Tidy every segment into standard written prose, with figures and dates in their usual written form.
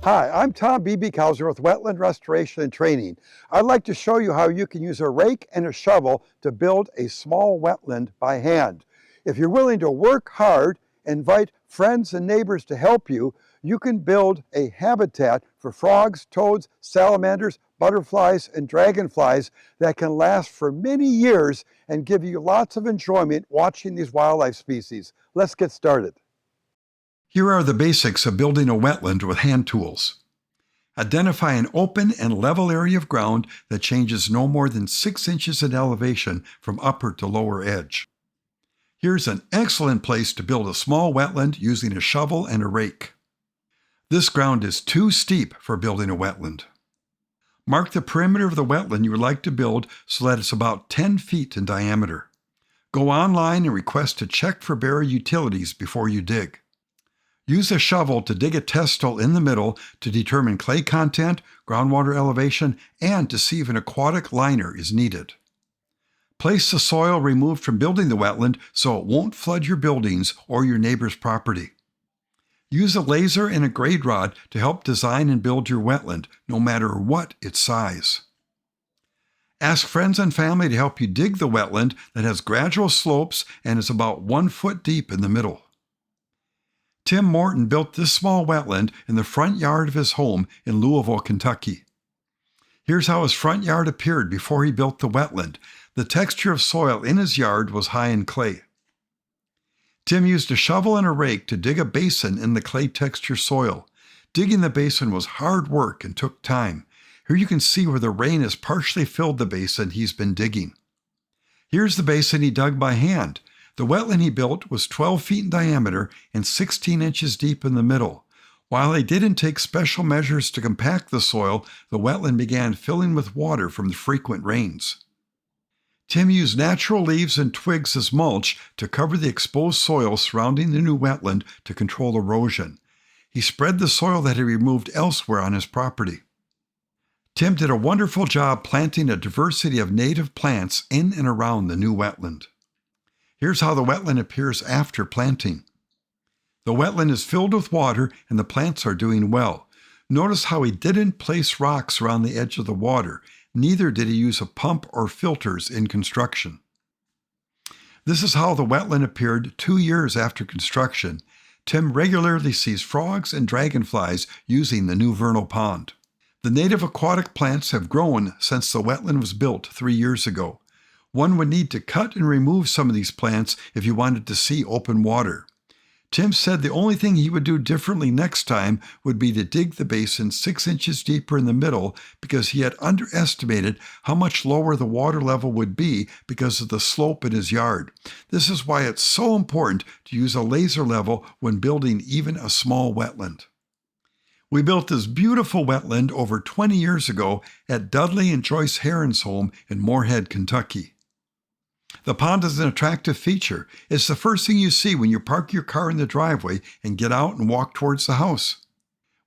Hi, I'm Tom Beebekauser with Wetland Restoration and Training. I'd like to show you how you can use a rake and a shovel to build a small wetland by hand. If you're willing to work hard, invite friends and neighbors to help you, you can build a habitat for frogs, toads, salamanders, butterflies, and dragonflies that can last for many years and give you lots of enjoyment watching these wildlife species. Let's get started. Here are the basics of building a wetland with hand tools. Identify an open and level area of ground that changes no more than 6 inches in elevation from upper to lower edge. Here's an excellent place to build a small wetland using a shovel and a rake. This ground is too steep for building a wetland. Mark the perimeter of the wetland you would like to build so that it's about 10 feet in diameter. Go online and request to check for buried utilities before you dig. Use a shovel to dig a test hole in the middle to determine clay content, groundwater elevation, and to see if an aquatic liner is needed. Place the soil removed from building the wetland so it won't flood your buildings or your neighbor's property. Use a laser and a grade rod to help design and build your wetland, no matter what its size. Ask friends and family to help you dig the wetland that has gradual slopes and is about 1 foot deep in the middle. Tim Morton built this small wetland in the front yard of his home in Louisville, Kentucky. Here's how his front yard appeared before he built the wetland. The texture of soil in his yard was high in clay. Tim used a shovel and a rake to dig a basin in the clay texture soil. Digging the basin was hard work and took time. Here you can see where the rain has partially filled the basin he's been digging. Here's the basin he dug by hand. The wetland he built was 12 feet in diameter and 16 inches deep in the middle. While he didn't take special measures to compact the soil, the wetland began filling with water from the frequent rains. Tim used natural leaves and twigs as mulch to cover the exposed soil surrounding the new wetland to control erosion. He spread the soil that he removed elsewhere on his property. Tim did a wonderful job planting a diversity of native plants in and around the new wetland. Here's how the wetland appears after planting. The wetland is filled with water and the plants are doing well. Notice how he didn't place rocks around the edge of the water. Neither did he use a pump or filters in construction. This is how the wetland appeared 2 years after construction. Tim regularly sees frogs and dragonflies using the new vernal pond. The native aquatic plants have grown since the wetland was built 3 years ago. One would need to cut and remove some of these plants if you wanted to see open water. Tim said the only thing he would do differently next time would be to dig the basin 6 inches deeper in the middle because he had underestimated how much lower the water level would be because of the slope in his yard. This is why it's so important to use a laser level when building even a small wetland. We built this beautiful wetland over 20 years ago at Dudley and Joyce Heron's home in Moorhead, Kentucky. The pond is an attractive feature. It's the first thing you see when you park your car in the driveway and get out and walk towards the house.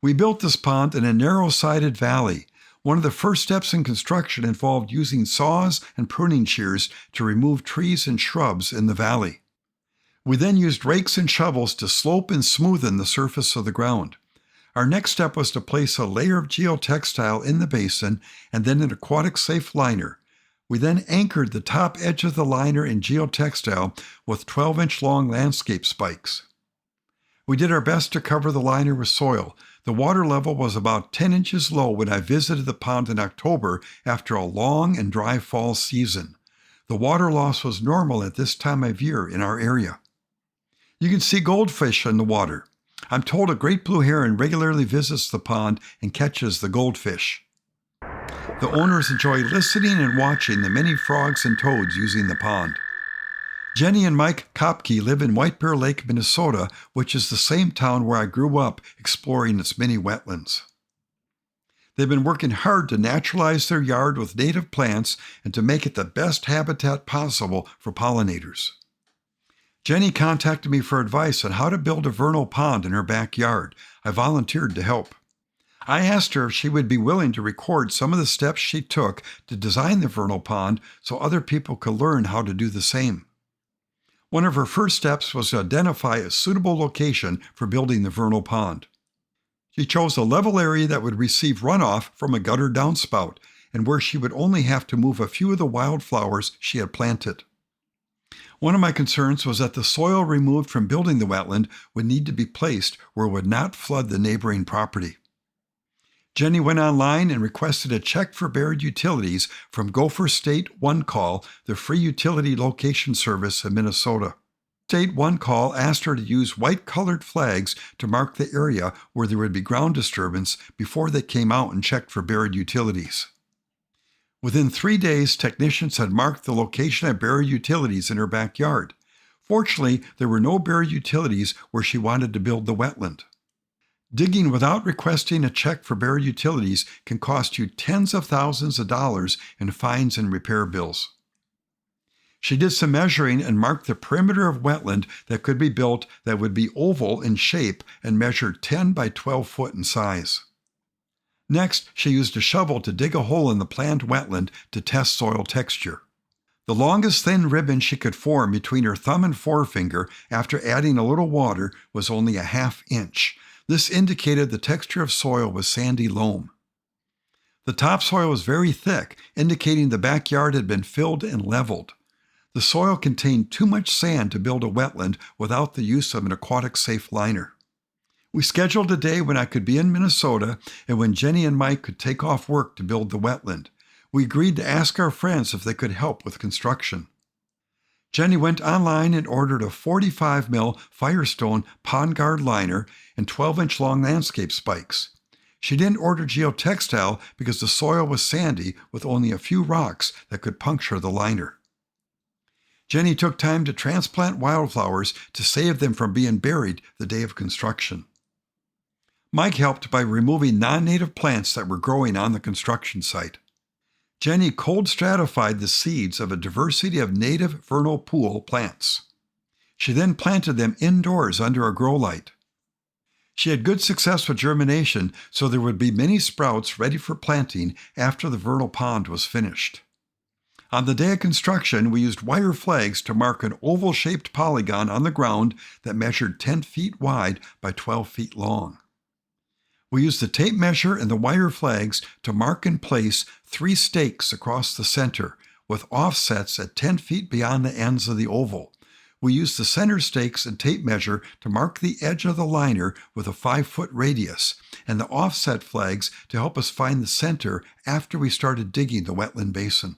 We built this pond in a narrow-sided valley. One of the first steps in construction involved using saws and pruning shears to remove trees and shrubs in the valley. We then used rakes and shovels to slope and smoothen the surface of the ground. Our next step was to place a layer of geotextile in the basin and then an aquatic-safe liner. We then anchored the top edge of the liner in geotextile with 12-inch long landscape spikes. We did our best to cover the liner with soil. The water level was about 10 inches low when I visited the pond in October after a long and dry fall season. The water loss was normal at this time of year in our area. You can see goldfish in the water. I'm told a great blue heron regularly visits the pond and catches the goldfish. The owners enjoy listening and watching the many frogs and toads using the pond. Jenny and Mike Kopke live in White Bear Lake, Minnesota, which is the same town where I grew up exploring its many wetlands. They've been working hard to naturalize their yard with native plants and to make it the best habitat possible for pollinators. Jenny contacted me for advice on how to build a vernal pond in her backyard. I volunteered to help. I asked her if she would be willing to record some of the steps she took to design the vernal pond so other people could learn how to do the same. One of her first steps was to identify a suitable location for building the vernal pond. She chose a level area that would receive runoff from a gutter downspout and where she would only have to move a few of the wildflowers she had planted. One of my concerns was that the soil removed from building the wetland would need to be placed where it would not flood the neighboring property. Jenny went online and requested a check for buried utilities from Gopher State One Call, the free utility location service in Minnesota. State One Call asked her to use white-colored flags to mark the area where there would be ground disturbance before they came out and checked for buried utilities. Within 3 days, technicians had marked the location of buried utilities in her backyard. Fortunately, there were no buried utilities where she wanted to build the wetland. Digging without requesting a check for buried utilities can cost you tens of thousands of dollars in fines and repair bills. She did some measuring and marked the perimeter of wetland that could be built that would be oval in shape and measured 10 by 12 foot in size. Next, she used a shovel to dig a hole in the planned wetland to test soil texture. The longest thin ribbon she could form between her thumb and forefinger after adding a little water was only a ½ inch. This indicated the texture of soil was sandy loam. The topsoil was very thick, indicating the backyard had been filled and leveled. The soil contained too much sand to build a wetland without the use of an aquatic-safe liner. We scheduled a day when I could be in Minnesota and when Jenny and Mike could take off work to build the wetland. We agreed to ask our friends if they could help with construction. Jenny went online and ordered a 45 mil Firestone pond guard liner and 12-inch long landscape spikes. She didn't order geotextile because the soil was sandy with only a few rocks that could puncture the liner. Jenny took time to transplant wildflowers to save them from being buried the day of construction. Mike helped by removing non-native plants that were growing on the construction site. Jenny cold stratified the seeds of a diversity of native vernal pool plants. She then planted them indoors under a grow light. She had good success with germination, so there would be many sprouts ready for planting after the vernal pond was finished. On the day of construction, we used wire flags to mark an oval-shaped polygon on the ground that measured 10 feet wide by 12 feet long. We used the tape measure and the wire flags to mark and place 3 stakes across the center, with offsets at 10 feet beyond the ends of the oval. We used the center stakes and tape measure to mark the edge of the liner with a 5-foot radius, and the offset flags to help us find the center after we started digging the wetland basin.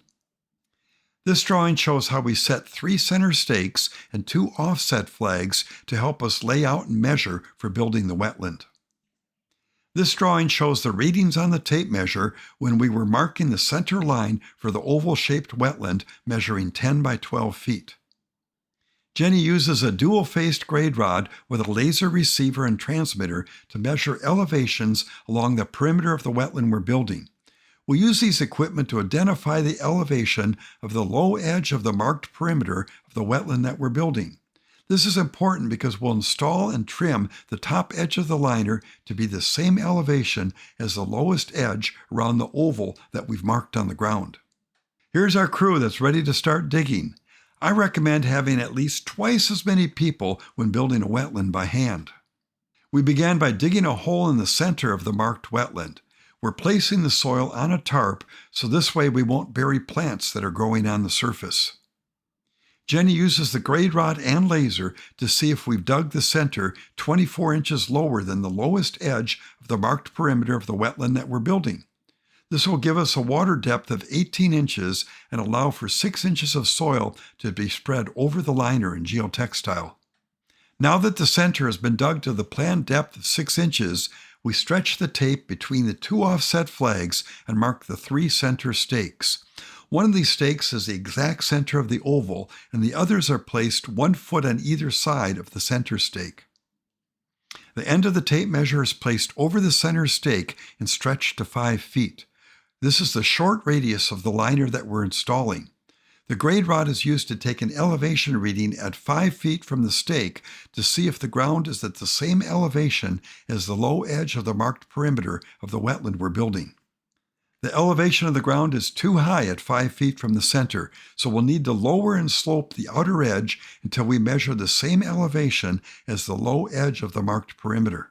This drawing shows how we set 3 center stakes and 2 offset flags to help us lay out and measure for building the wetland. This drawing shows the readings on the tape measure when we were marking the center line for the oval-shaped wetland measuring 10 by 12 feet. Jenny uses a dual-faced grade rod with a laser receiver and transmitter to measure elevations along the perimeter of the wetland we're building. We use these equipment to identify the elevation of the low edge of the marked perimeter of the wetland that we're building. This is important because we'll install and trim the top edge of the liner to be the same elevation as the lowest edge around the oval that we've marked on the ground. Here's our crew that's ready to start digging. I recommend having at least twice as many people when building a wetland by hand. We began by digging a hole in the center of the marked wetland. We're placing the soil on a tarp so this way we won't bury plants that are growing on the surface. Jenny uses the grade rod and laser to see if we've dug the center 24 inches lower than the lowest edge of the marked perimeter of the wetland that we're building. This will give us a water depth of 18 inches and allow for 6 inches of soil to be spread over the liner in geotextile. Now that the center has been dug to the planned depth of 6 inches, we stretch the tape between the 2 offset flags and mark the 3 center stakes. One of these stakes is the exact center of the oval, and the others are placed 1 foot on either side of the center stake. The end of the tape measure is placed over the center stake and stretched to 5 feet. This is the short radius of the liner that we're installing. The grade rod is used to take an elevation reading at 5 feet from the stake to see if the ground is at the same elevation as the low edge of the marked perimeter of the wetland we're building. The elevation of the ground is too high at 5 feet from the center, so we'll need to lower and slope the outer edge until we measure the same elevation as the low edge of the marked perimeter.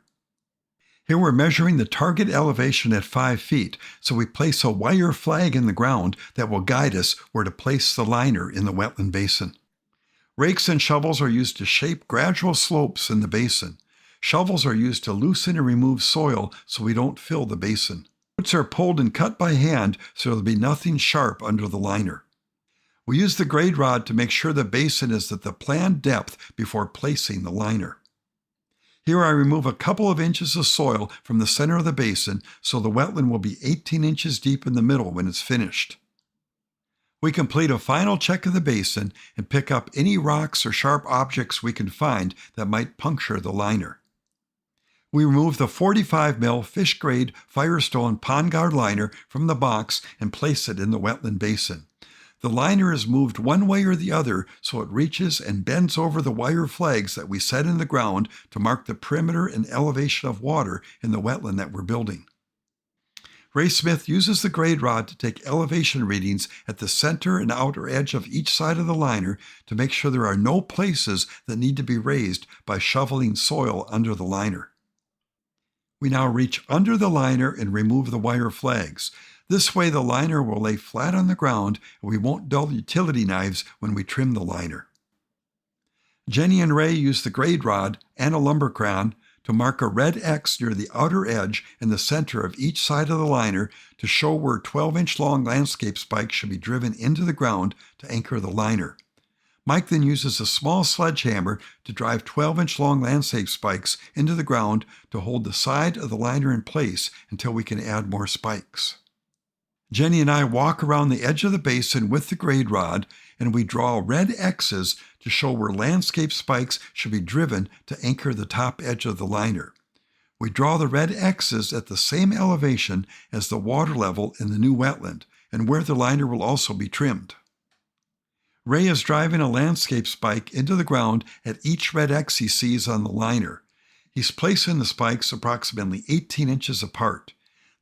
Here we're measuring the target elevation at 5 feet, so we place a wire flag in the ground that will guide us where to place the liner in the wetland basin. Rakes and shovels are used to shape gradual slopes in the basin. Shovels are used to loosen and remove soil so we don't fill the basin. Roots are pulled and cut by hand so there'll be nothing sharp under the liner. We use the grade rod to make sure the basin is at the planned depth before placing the liner. Here I remove a couple of inches of soil from the center of the basin so the wetland will be 18 inches deep in the middle when it's finished. We complete a final check of the basin and pick up any rocks or sharp objects we can find that might puncture the liner. We remove the 45 mil fish grade Firestone Pond Guard liner from the box and place it in the wetland basin. The liner is moved one way or the other so it reaches and bends over the wire flags that we set in the ground to mark the perimeter and elevation of water in the wetland that we're building. Ray Smith uses the grade rod to take elevation readings at the center and outer edge of each side of the liner to make sure there are no places that need to be raised by shoveling soil under the liner. We now reach under the liner and remove the wire flags. This way the liner will lay flat on the ground and we won't dull utility knives when we trim the liner. Jenny and Ray use the grade rod and a lumber crayon to mark a red X near the outer edge and the center of each side of the liner to show where 12-inch long landscape spikes should be driven into the ground to anchor the liner. Mike then uses a small sledgehammer to drive 12-inch long landscape spikes into the ground to hold the side of the liner in place until we can add more spikes. Jenny and I walk around the edge of the basin with the grade rod and we draw red X's to show where landscape spikes should be driven to anchor the top edge of the liner. We draw the red X's at the same elevation as the water level in the new wetland and where the liner will also be trimmed. Ray is driving a landscape spike into the ground at each red X he sees on the liner. He's placing the spikes approximately 18 inches apart.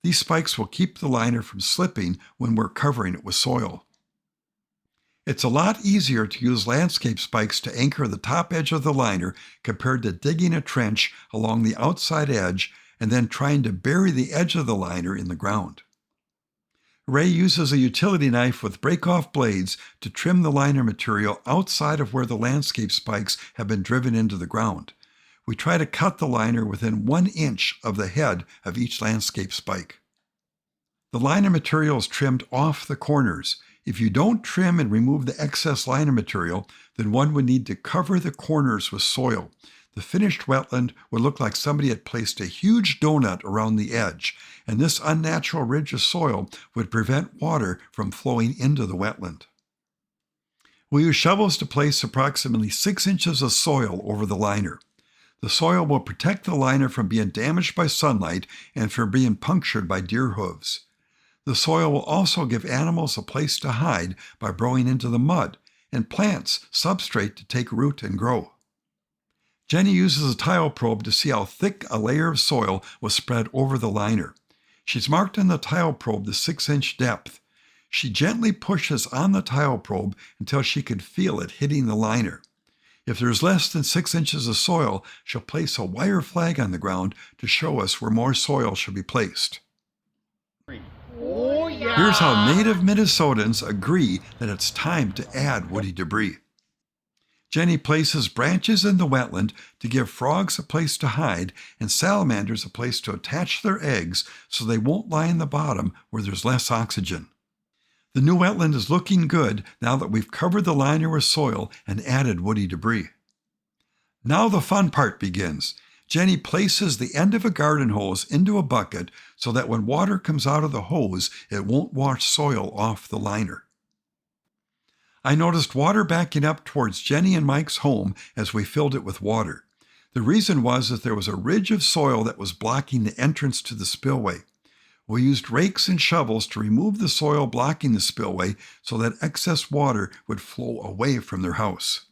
These spikes will keep the liner from slipping when we're covering it with soil. It's a lot easier to use landscape spikes to anchor the top edge of the liner compared to digging a trench along the outside edge and then trying to bury the edge of the liner in the ground. Ray uses a utility knife with break-off blades to trim the liner material outside of where the landscape spikes have been driven into the ground. We try to cut the liner within 1 inch of the head of each landscape spike. The liner material is trimmed off the corners. If you don't trim and remove the excess liner material, then one would need to cover the corners with soil. The finished wetland would look like somebody had placed a huge donut around the edge, and this unnatural ridge of soil would prevent water from flowing into the wetland. We use shovels to place approximately 6 inches of soil over the liner. The soil will protect the liner from being damaged by sunlight and from being punctured by deer hooves. The soil will also give animals a place to hide by burrowing into the mud, and plants substrate to take root and grow. Jenny uses a tile probe to see how thick a layer of soil was spread over the liner. She's marked on the tile probe the 6-inch depth. She gently pushes on the tile probe until she can feel it hitting the liner. If there's less than 6 inches of soil, she'll place a wire flag on the ground to show us where more soil should be placed. Oh, yeah. Here's how native Minnesotans agree that it's time to add woody debris. Jenny places branches in the wetland to give frogs a place to hide and salamanders a place to attach their eggs so they won't lie in the bottom where there's less oxygen. The new wetland is looking good now that we've covered the liner with soil and added woody debris. Now the fun part begins. Jenny places the end of a garden hose into a bucket so that when water comes out of the hose, it won't wash soil off the liner. I noticed water backing up towards Jenny and Mike's home as we filled it with water. The reason was that there was a ridge of soil that was blocking the entrance to the spillway. We used rakes and shovels to remove the soil blocking the spillway so that excess water would flow away from their house.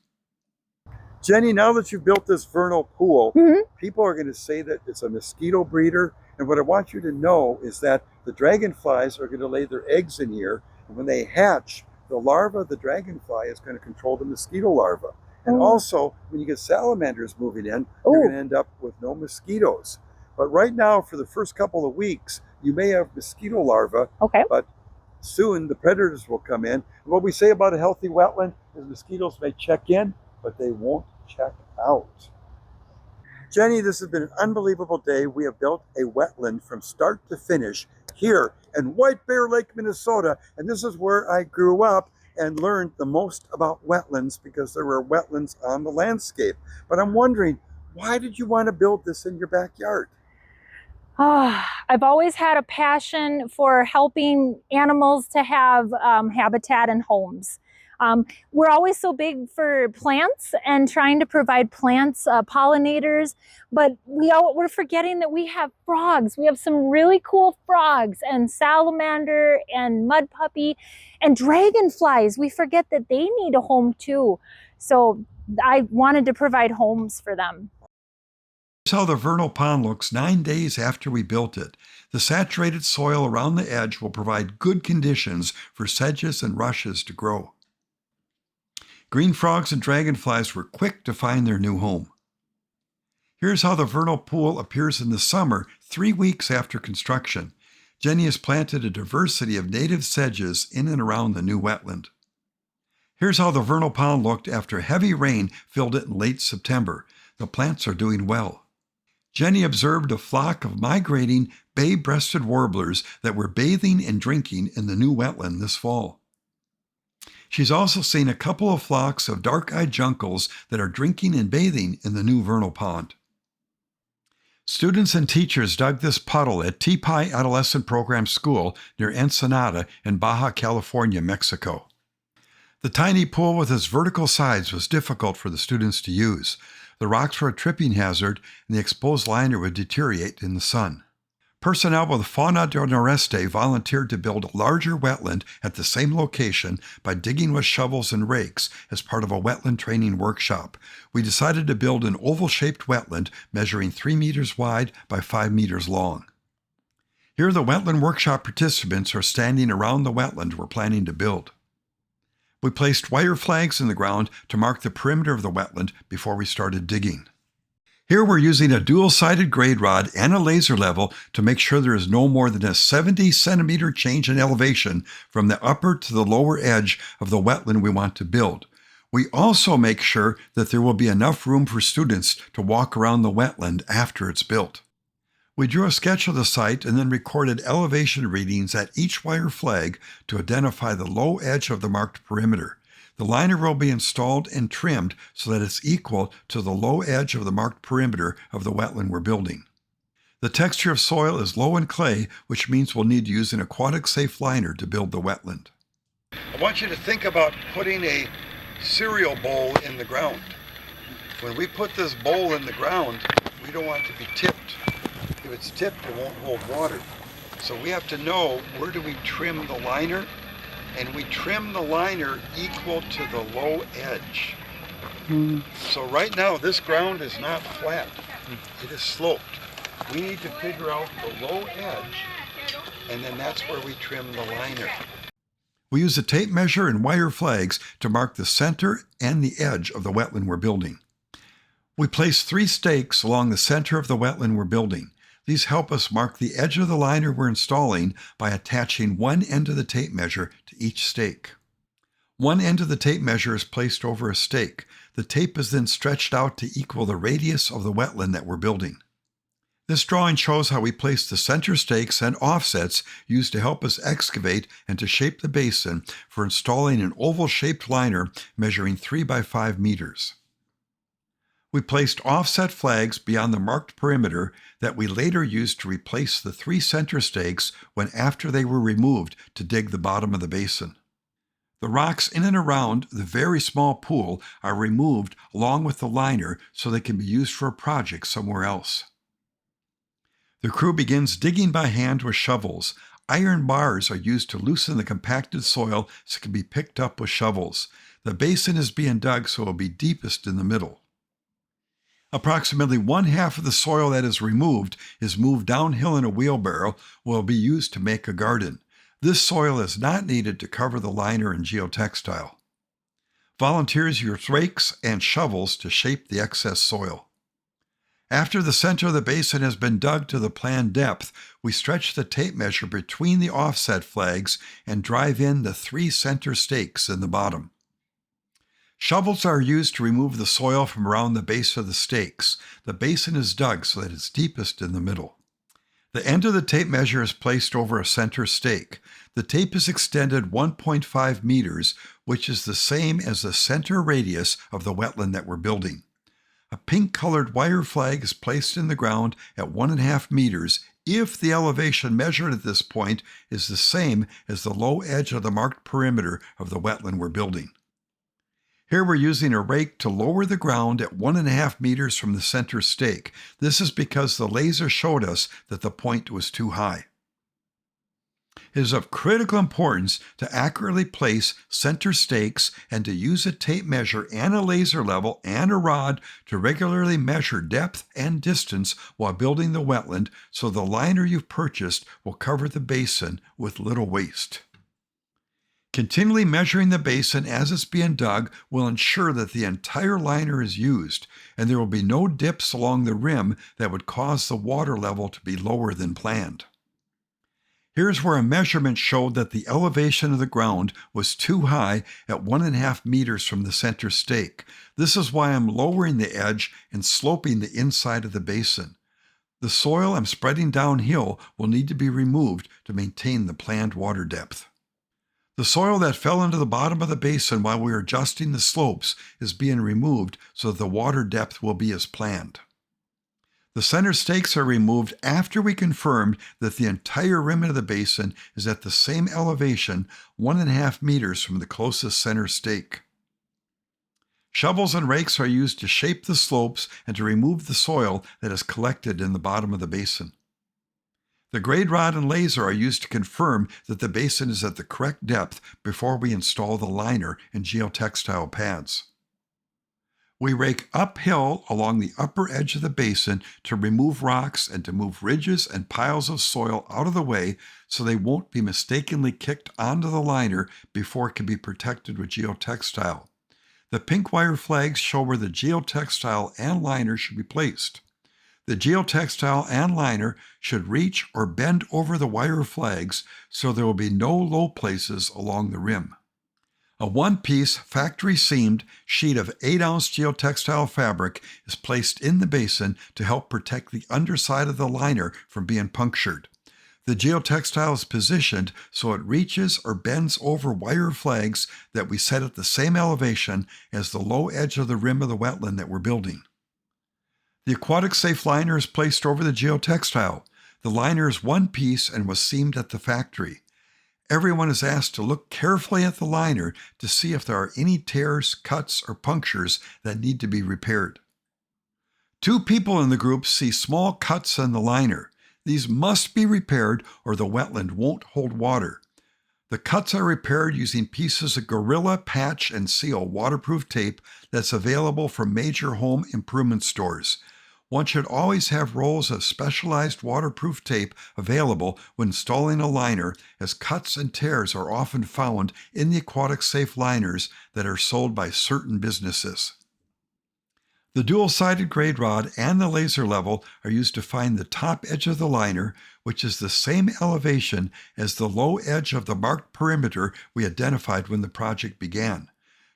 Jenny, now that you've built this vernal pool, people are going to say that it's a mosquito breeder. And what I want you to know is that the dragonflies are going to lay their eggs in here. And when they hatch, the larva of the dragonfly is going to control the mosquito larva. And also, when you get salamanders moving in, you're going to end up with no mosquitoes. But right now, for the first couple of weeks, you may have mosquito larvae, Okay. but soon the predators will come in. What we say about a healthy wetland is mosquitoes may check in, but they won't check out. Jenny, this has been an unbelievable day. We have built a wetland from start to finish here in White Bear Lake, Minnesota. And this is where I grew up and learned the most about wetlands because there were wetlands on the landscape. But I'm wondering, why did you want to build this in your backyard? I've always had a passion for helping animals to have habitat and homes. We're always so big for plants and trying to provide plants, pollinators, but we're forgetting that we have frogs. We have some really cool frogs and salamander and mud puppy and dragonflies. We forget that they need a home too. So I wanted to provide homes for them. Here's how the vernal pond looks 9 days after we built it. The saturated soil around the edge will provide good conditions for sedges and rushes to grow. Green frogs and dragonflies were quick to find their new home. Here's how the vernal pool appears in the summer, 3 weeks after construction. Jenny has planted a diversity of native sedges in and around the new wetland. Here's how the vernal pond looked after heavy rain filled it in late September. The plants are doing well. Jenny observed a flock of migrating bay-breasted warblers that were bathing and drinking in the new wetland this fall. She's also seen a couple of flocks of dark-eyed juncos that are drinking and bathing in the new vernal pond. Students and teachers dug this puddle at Teepai Adolescent Program School near Ensenada in Baja California, Mexico. The tiny pool with its vertical sides was difficult for the students to use. The rocks were a tripping hazard, and the exposed liner would deteriorate in the sun. Personnel with Fauna del Noreste volunteered to build a larger wetland at the same location by digging with shovels and rakes as part of a wetland training workshop. We decided to build an oval-shaped wetland measuring 3 meters wide by 5 meters long. Here the wetland workshop participants are standing around the wetland we're planning to build. We placed wire flags in the ground to mark the perimeter of the wetland before we started digging. Here we're using a dual-sided grade rod and a laser level to make sure there is no more than a 70-centimeter change in elevation from the upper to the lower edge of the wetland we want to build. We also make sure that there will be enough room for students to walk around the wetland after it's built. We drew a sketch of the site and then recorded elevation readings at each wire flag to identify the low edge of the marked perimeter. The liner will be installed and trimmed so that it's equal to the low edge of the marked perimeter of the wetland we're building. The texture of soil is low and clay, which means we'll need to use an aquatic-safe liner to build the wetland. I want you to think about putting a cereal bowl in the ground. When we put this bowl in the ground, we don't want it to be tipped. If it's tipped, it won't hold water. So we have to know, where do we trim the liner? And we trim the liner equal to the low edge. So right now, this ground is not flat. It is sloped. We need to figure out the low edge, and then that's where we trim the liner. We use a tape measure and wire flags to mark the center and the edge of the wetland we're building. We place 3 stakes along the center of the wetland we're building. These help us mark the edge of the liner we're installing by attaching one end of the tape measure to each stake. One end of the tape measure is placed over a stake. The tape is then stretched out to equal the radius of the wetland that we're building. This drawing shows how we place the center stakes and offsets used to help us excavate and to shape the basin for installing an oval-shaped liner measuring 3 by 5 meters. We placed offset flags beyond the marked perimeter that we later used to replace the 3 center stakes when after they were removed to dig the bottom of the basin. The rocks in and around the very small pool are removed along with the liner so they can be used for a project somewhere else. The crew begins digging by hand with shovels. Iron bars are used to loosen the compacted soil so it can be picked up with shovels. The basin is being dug so it will be deepest in the middle. Approximately 1/2 of the soil that is removed is moved downhill in a wheelbarrow, will be used to make a garden. This soil is not needed to cover the liner and geotextile. Volunteers use rakes and shovels to shape the excess soil. After the center of the basin has been dug to the planned depth, we stretch the tape measure between the offset flags and drive in the 3 center stakes in the bottom. Shovels are used to remove the soil from around the base of the stakes. The basin is dug so that it's deepest in the middle. The end of the tape measure is placed over a center stake. The tape is extended 1.5 meters, which is the same as the center radius of the wetland that we're building. A pink-colored wire flag is placed in the ground at 1.5 meters if the elevation measured at this point is the same as the low edge of the marked perimeter of the wetland we're building. Here we're using a rake to lower the ground at 1.5 meters from the center stake. This is because the laser showed us that the point was too high. It is of critical importance to accurately place center stakes and to use a tape measure and a laser level and a rod to regularly measure depth and distance while building the wetland so the liner you've purchased will cover the basin with little waste. Continually measuring the basin as it's being dug will ensure that the entire liner is used, and there will be no dips along the rim that would cause the water level to be lower than planned. Here's where a measurement showed that the elevation of the ground was too high at 1.5 meters from the center stake. This is why I'm lowering the edge and sloping the inside of the basin. The soil I'm spreading downhill will need to be removed to maintain the planned water depth. The soil that fell into the bottom of the basin while we were adjusting the slopes is being removed so that the water depth will be as planned. The center stakes are removed after we confirmed that the entire rim of the basin is at the same elevation, 1.5 meters from the closest center stake. Shovels and rakes are used to shape the slopes and to remove the soil that is collected in the bottom of the basin. The grade rod and laser are used to confirm that the basin is at the correct depth before we install the liner and geotextile pads. We rake uphill along the upper edge of the basin to remove rocks and to move ridges and piles of soil out of the way so they won't be mistakenly kicked onto the liner before it can be protected with geotextile. The pink wire flags show where the geotextile and liner should be placed. The geotextile and liner should reach or bend over the wire flags so there will be no low places along the rim. A one-piece, factory-seamed sheet of 8-ounce geotextile fabric is placed in the basin to help protect the underside of the liner from being punctured. The geotextile is positioned so it reaches or bends over wire flags that we set at the same elevation as the low edge of the rim of the wetland that we're building. The aquatic safe liner is placed over the geotextile. The liner is one piece and was seamed at the factory. Everyone is asked to look carefully at the liner to see if there are any tears, cuts, or punctures that need to be repaired. 2 people in the group see small cuts in the liner. These must be repaired or the wetland won't hold water. The cuts are repaired using pieces of Gorilla Patch and Seal waterproof tape that's available from major home improvement stores. One should always have rolls of specialized waterproof tape available when installing a liner, as cuts and tears are often found in the aquatic safe liners that are sold by certain businesses. The dual-sided grade rod and the laser level are used to find the top edge of the liner, which is the same elevation as the low edge of the marked perimeter we identified when the project began.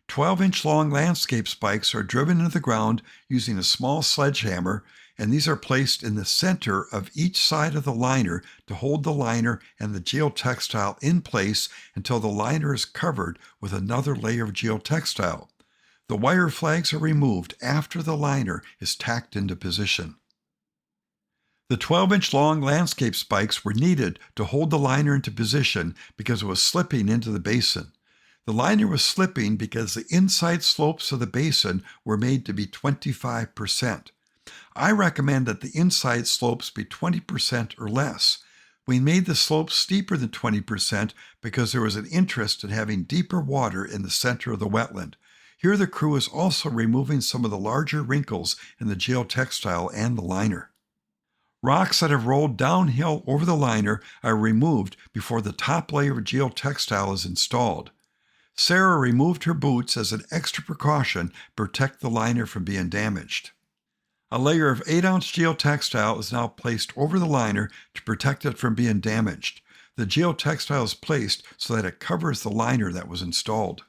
12-inch long landscape spikes are driven into the ground using a small sledgehammer, and these are placed in the center of each side of the liner to hold the liner and the geotextile in place until the liner is covered with another layer of geotextile. The wire flags are removed after the liner is tacked into position. The 12-inch long landscape spikes were needed to hold the liner into position because it was slipping into the basin. The liner was slipping because the inside slopes of the basin were made to be 25%. I recommend that the inside slopes be 20% or less. We made the slopes steeper than 20% because there was an interest in having deeper water in the center of the wetland. Here the crew is also removing some of the larger wrinkles in the geotextile and the liner. Rocks that have rolled downhill over the liner are removed before the top layer of geotextile is installed. Sarah removed her boots as an extra precaution to protect the liner from being damaged. A layer of 8-ounce geotextile is now placed over the liner to protect it from being damaged. The geotextile is placed so that it covers the liner that was installed.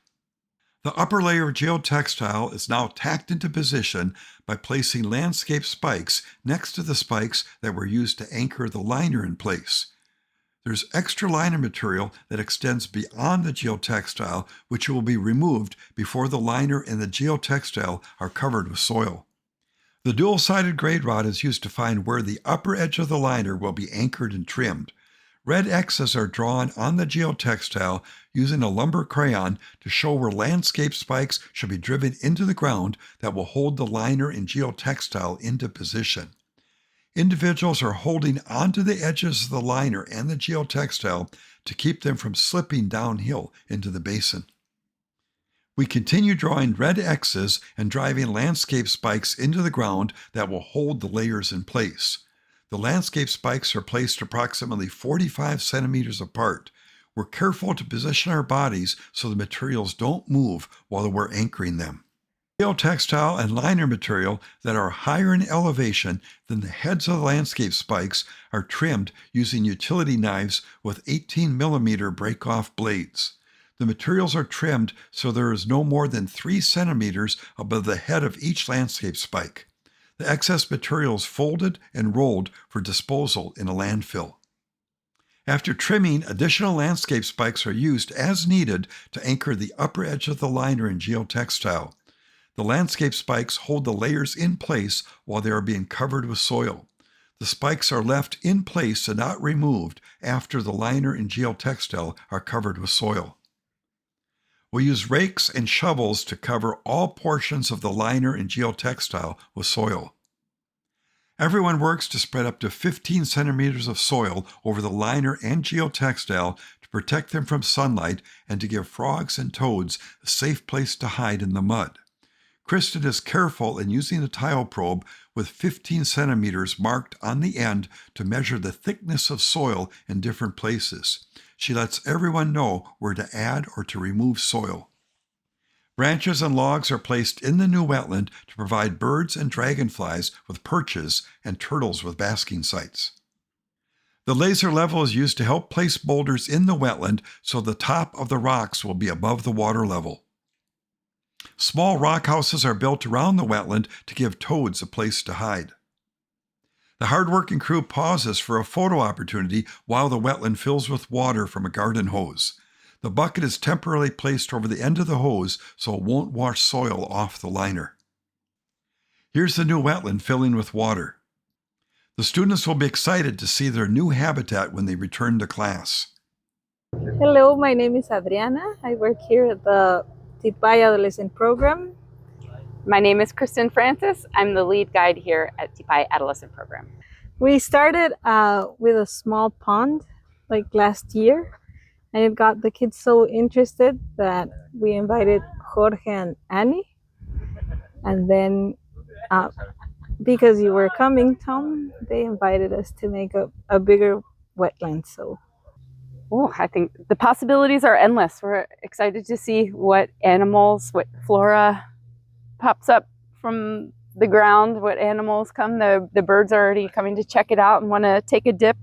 The upper layer of geotextile is now tacked into position by placing landscape spikes next to the spikes that were used to anchor the liner in place. There's extra liner material that extends beyond the geotextile, which will be removed before the liner and the geotextile are covered with soil. The dual-sided grade rod is used to find where the upper edge of the liner will be anchored and trimmed. Red X's are drawn on the geotextile using a lumber crayon to show where landscape spikes should be driven into the ground that will hold the liner and geotextile into position. Individuals are holding onto the edges of the liner and the geotextile to keep them from slipping downhill into the basin. We continue drawing red X's and driving landscape spikes into the ground that will hold the layers in place. The landscape spikes are placed approximately 45 centimeters apart. We're careful to position our bodies so the materials don't move while we're anchoring them. Geotextile and liner material that are higher in elevation than the heads of the landscape spikes are trimmed using utility knives with 18 millimeter break-off blades. The materials are trimmed so there is no more than 3 centimeters above the head of each landscape spike. The excess material is folded and rolled for disposal in a landfill. After trimming, additional landscape spikes are used as needed to anchor the upper edge of the liner and geotextile. The landscape spikes hold the layers in place while they are being covered with soil. The spikes are left in place and not removed after the liner and geotextile are covered with soil. We use rakes and shovels to cover all portions of the liner and geotextile with soil. Everyone works to spread up to 15 centimeters of soil over the liner and geotextile to protect them from sunlight and to give frogs and toads a safe place to hide in the mud. Kristen is careful in using a tile probe with 15 centimeters marked on the end to measure the thickness of soil in different places. She lets everyone know where to add or to remove soil. Branches and logs are placed in the new wetland to provide birds and dragonflies with perches and turtles with basking sites. The laser level is used to help place boulders in the wetland so the top of the rocks will be above the water level. Small rock houses are built around the wetland to give toads a place to hide. The hard-working crew pauses for a photo opportunity while the wetland fills with water from a garden hose. The bucket is temporarily placed over the end of the hose so it won't wash soil off the liner. Here's the new wetland filling with water. The students will be excited to see their new habitat when they return to class. Hello, my name is Adriana. I work here at the Tipay Adolescent Program. My name is Kristen Francis. I'm the lead guide here at Tipay Adolescent Program. We started with a small pond like last year, and it got the kids so interested that we invited Jorge and Annie. And then because you were coming, Tom, they invited us to make a bigger wetland. So I think the possibilities are endless. We're excited to see what animals, what flora pops up from the ground, what animals come. The birds are already coming to check it out and want to take a dip.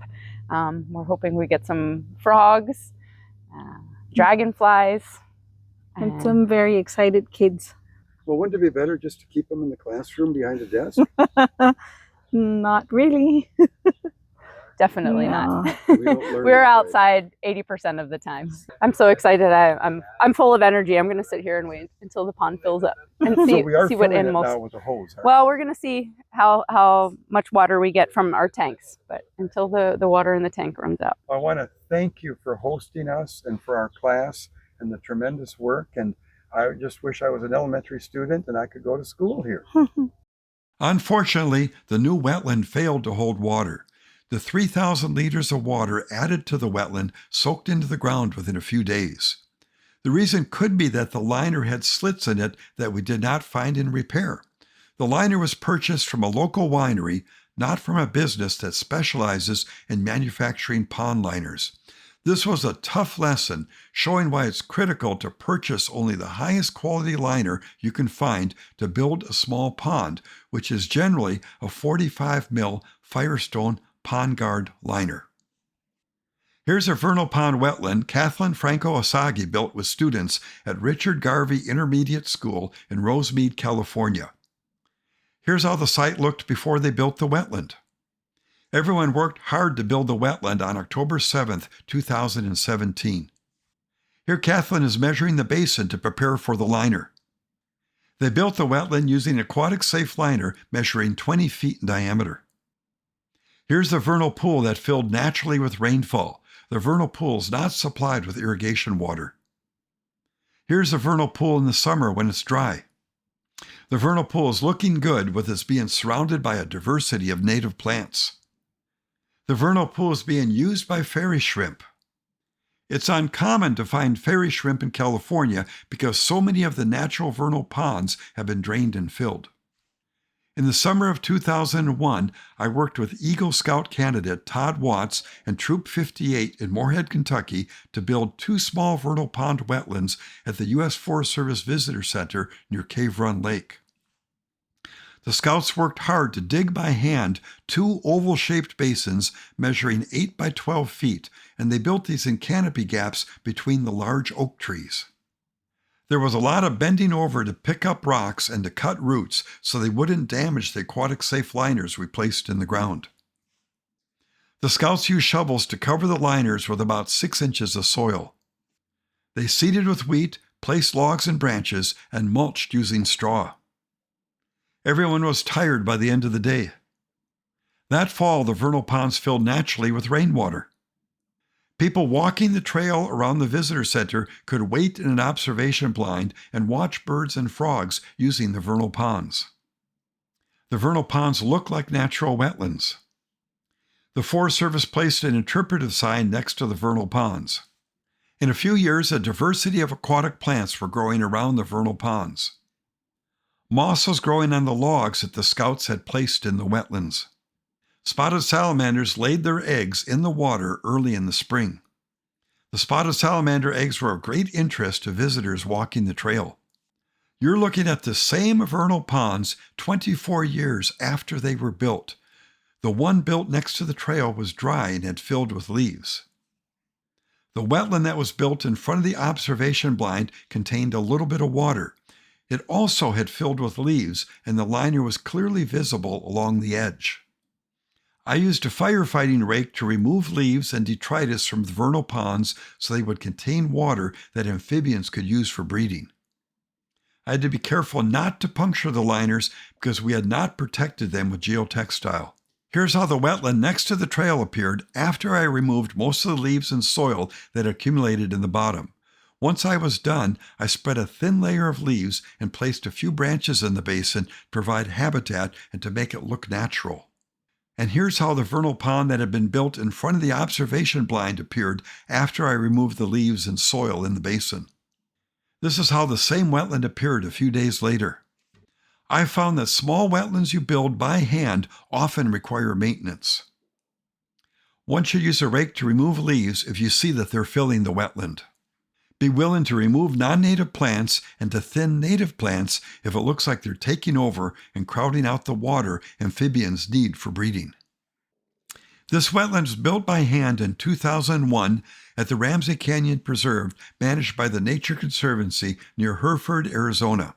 We're hoping we get some frogs, dragonflies. and some very excited kids. Well, wouldn't it be better just to keep them in the classroom behind the desk? Not really. Definitely No. not. We don't learn We're that way. outside 80% of the time. I'm so excited. I'm full of energy. I'm going to sit here and wait until the pond fills up and So see we are see what filling it animals. now with a hose. Huh? Well, we're going to see how much water we get from our tanks, but until the water in the tank runs out. I want to thank you for hosting us and for our class and the tremendous work. And I just wish I was an elementary student and I could go to school here. Unfortunately, the new wetland failed to hold water. The 3,000 liters of water added to the wetland soaked into the ground within a few days. The reason could be that the liner had slits in it that we did not find in repair. The liner was purchased from a local winery, not from a business that specializes in manufacturing pond liners. This was a tough lesson, showing why it's critical to purchase only the highest quality liner you can find to build a small pond, which is generally a 45 mil Firestone Pond Guard liner. Here's a vernal pond wetland Kathleen Franco Asagi built with students at Richard Garvey Intermediate School in Rosemead, California. Here's how the site looked before they built the wetland. Everyone worked hard to build the wetland on October 7, 2017. Here Kathleen is measuring the basin to prepare for the liner. They built the wetland using an aquatic-safe liner measuring 20 feet in diameter. Here's the vernal pool that filled naturally with rainfall. The vernal pool is not supplied with irrigation water. Here's the vernal pool in the summer when it's dry. The vernal pool is looking good with its being surrounded by a diversity of native plants. The vernal pool is being used by fairy shrimp. It's uncommon to find fairy shrimp in California because so many of the natural vernal ponds have been drained and filled. In the summer of 2001, I worked with Eagle Scout candidate Todd Watts and Troop 58 in Moorhead, Kentucky to build 2 small vernal pond wetlands at the U.S. Forest Service Visitor Center near Cave Run Lake. The Scouts worked hard to dig by hand 2 oval-shaped basins measuring 8 by 12 feet, and they built these in canopy gaps between the large oak trees. There was a lot of bending over to pick up rocks and to cut roots so they wouldn't damage the aquatic-safe liners we placed in the ground. The Scouts used shovels to cover the liners with about 6 inches of soil. They seeded with wheat, placed logs and branches, and mulched using straw. Everyone was tired by the end of the day. That fall, the vernal ponds filled naturally with rainwater. People walking the trail around the visitor center could wait in an observation blind and watch birds and frogs using the vernal ponds. The vernal ponds look like natural wetlands. The Forest Service placed an interpretive sign next to the vernal ponds. In a few years, a diversity of aquatic plants were growing around the vernal ponds. Moss was growing on the logs that the Scouts had placed in the wetlands. Spotted salamanders laid their eggs in the water early in the spring. The spotted salamander eggs were of great interest to visitors walking the trail. You're looking at the same vernal ponds 24 years after they were built. The one built next to the trail was dry and had filled with leaves. The wetland that was built in front of the observation blind contained a little bit of water. It also had filled with leaves, and the liner was clearly visible along the edge. I used a firefighting rake to remove leaves and detritus from the vernal ponds so they would contain water that amphibians could use for breeding. I had to be careful not to puncture the liners because we had not protected them with geotextile. Here's how the wetland next to the trail appeared after I removed most of the leaves and soil that accumulated in the bottom. Once I was done, I spread a thin layer of leaves and placed a few branches in the basin to provide habitat and to make it look natural. And here's how the vernal pond that had been built in front of the observation blind appeared after I removed the leaves and soil in the basin. This is how the same wetland appeared a few days later. I found that small wetlands you build by hand often require maintenance. One should use a rake to remove leaves if you see that they're filling the wetland. Be willing to remove non-native plants and to thin native plants if it looks like they're taking over and crowding out the water amphibians need for breeding. This wetland was built by hand in 2001 at the Ramsey Canyon Preserve, managed by the Nature Conservancy near Hereford, Arizona.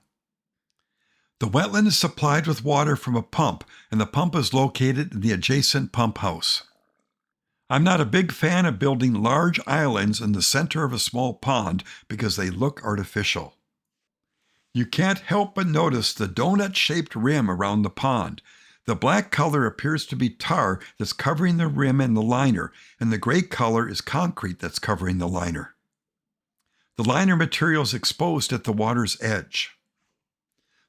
The wetland is supplied with water from a pump, and the pump is located in the adjacent pump house. I'm not a big fan of building large islands in the center of a small pond because they look artificial. You can't help but notice the donut-shaped rim around the pond. The black color appears to be tar that's covering the rim and the liner, and the gray color is concrete that's covering the liner. The liner material is exposed at the water's edge.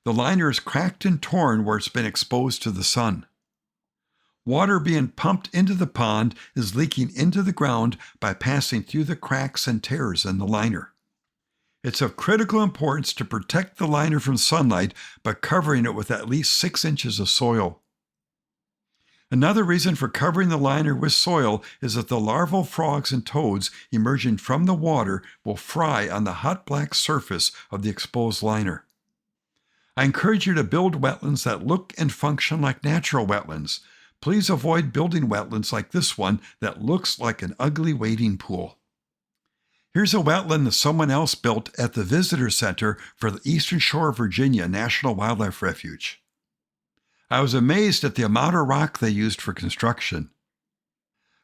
The liner is cracked and torn where it's been exposed to the sun. Water being pumped into the pond is leaking into the ground by passing through the cracks and tears in the liner. It's of critical importance to protect the liner from sunlight by covering it with at least 6 inches of soil. Another reason for covering the liner with soil is that the larval frogs and toads emerging from the water will fry on the hot black surface of the exposed liner. I encourage you to build wetlands that look and function like natural wetlands. Please avoid building wetlands like this one that looks like an ugly wading pool. Here's a wetland that someone else built at the Visitor Center for the Eastern Shore of Virginia National Wildlife Refuge. I was amazed at the amount of rock they used for construction.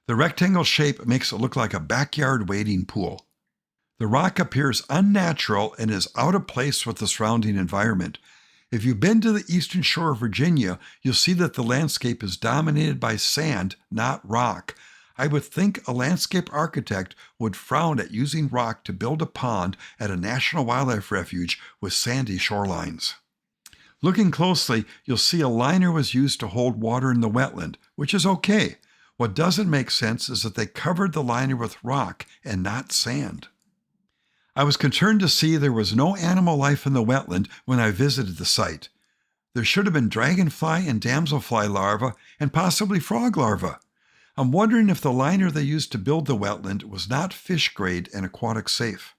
The rectangle shape makes it look like a backyard wading pool. The rock appears unnatural and is out of place with the surrounding environment. If you've been to the Eastern Shore of Virginia, you'll see that the landscape is dominated by sand, not rock. I would think a landscape architect would frown at using rock to build a pond at a national wildlife refuge with sandy shorelines. Looking closely, you'll see a liner was used to hold water in the wetland, which is okay. What doesn't make sense is that they covered the liner with rock and not sand. I was concerned to see there was no animal life in the wetland when I visited the site. There should have been dragonfly and damselfly larvae and possibly frog larvae. I'm wondering if the liner they used to build the wetland was not fish grade and aquatic safe.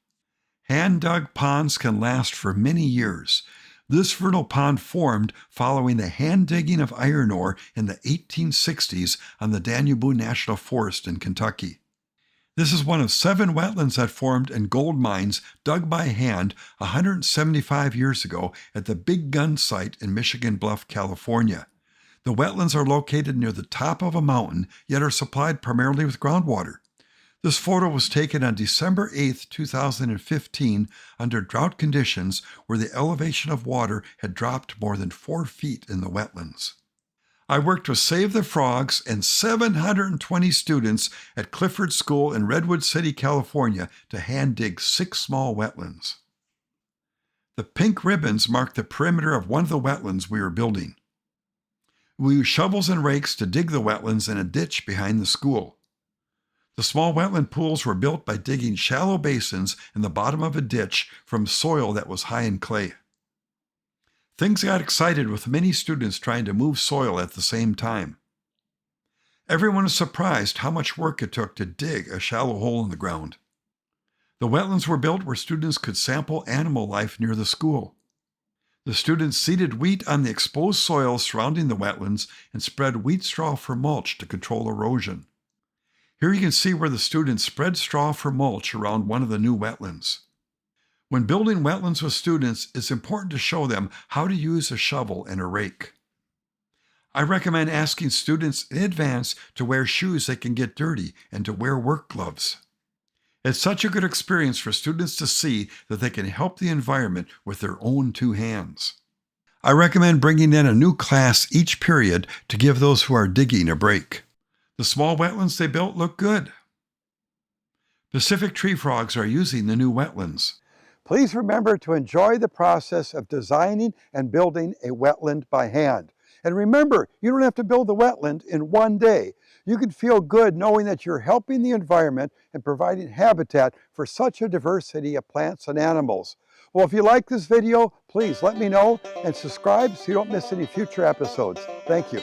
Hand-dug ponds can last for many years. This vernal pond formed following the hand-digging of iron ore in the 1860s on the Danube National Forest in Kentucky. This is one of 7 wetlands that formed in gold mines dug by hand 175 years ago at the Big Gun site in Michigan Bluff, California. The wetlands are located near the top of a mountain, yet are supplied primarily with groundwater. This photo was taken on December 8, 2015, under drought conditions where the elevation of water had dropped more than 4 feet in the wetlands. I worked with Save the Frogs and 720 students at Clifford School in Redwood City, California, to hand dig 6 small wetlands. The pink ribbons mark the perimeter of one of the wetlands we were building. We used shovels and rakes to dig the wetlands in a ditch behind the school. The small wetland pools were built by digging shallow basins in the bottom of a ditch from soil that was high in clay. Things got excited with many students trying to move soil at the same time. Everyone was surprised how much work it took to dig a shallow hole in the ground. The wetlands were built where students could sample animal life near the school. The students seeded wheat on the exposed soil surrounding the wetlands and spread wheat straw for mulch to control erosion. Here you can see where the students spread straw for mulch around one of the new wetlands. When building wetlands with students, it's important to show them how to use a shovel and a rake. I recommend asking students in advance to wear shoes that can get dirty and to wear work gloves. It's such a good experience for students to see that they can help the environment with their own 2 hands. I recommend bringing in a new class each period to give those who are digging a break. The small wetlands they built look good. Pacific tree frogs are using the new wetlands. Please remember to enjoy the process of designing and building a wetland by hand. And remember, you don't have to build the wetland in one day. You can feel good knowing that you're helping the environment and providing habitat for such a diversity of plants and animals. Well, if you like this video, please let me know and subscribe so you don't miss any future episodes. Thank you.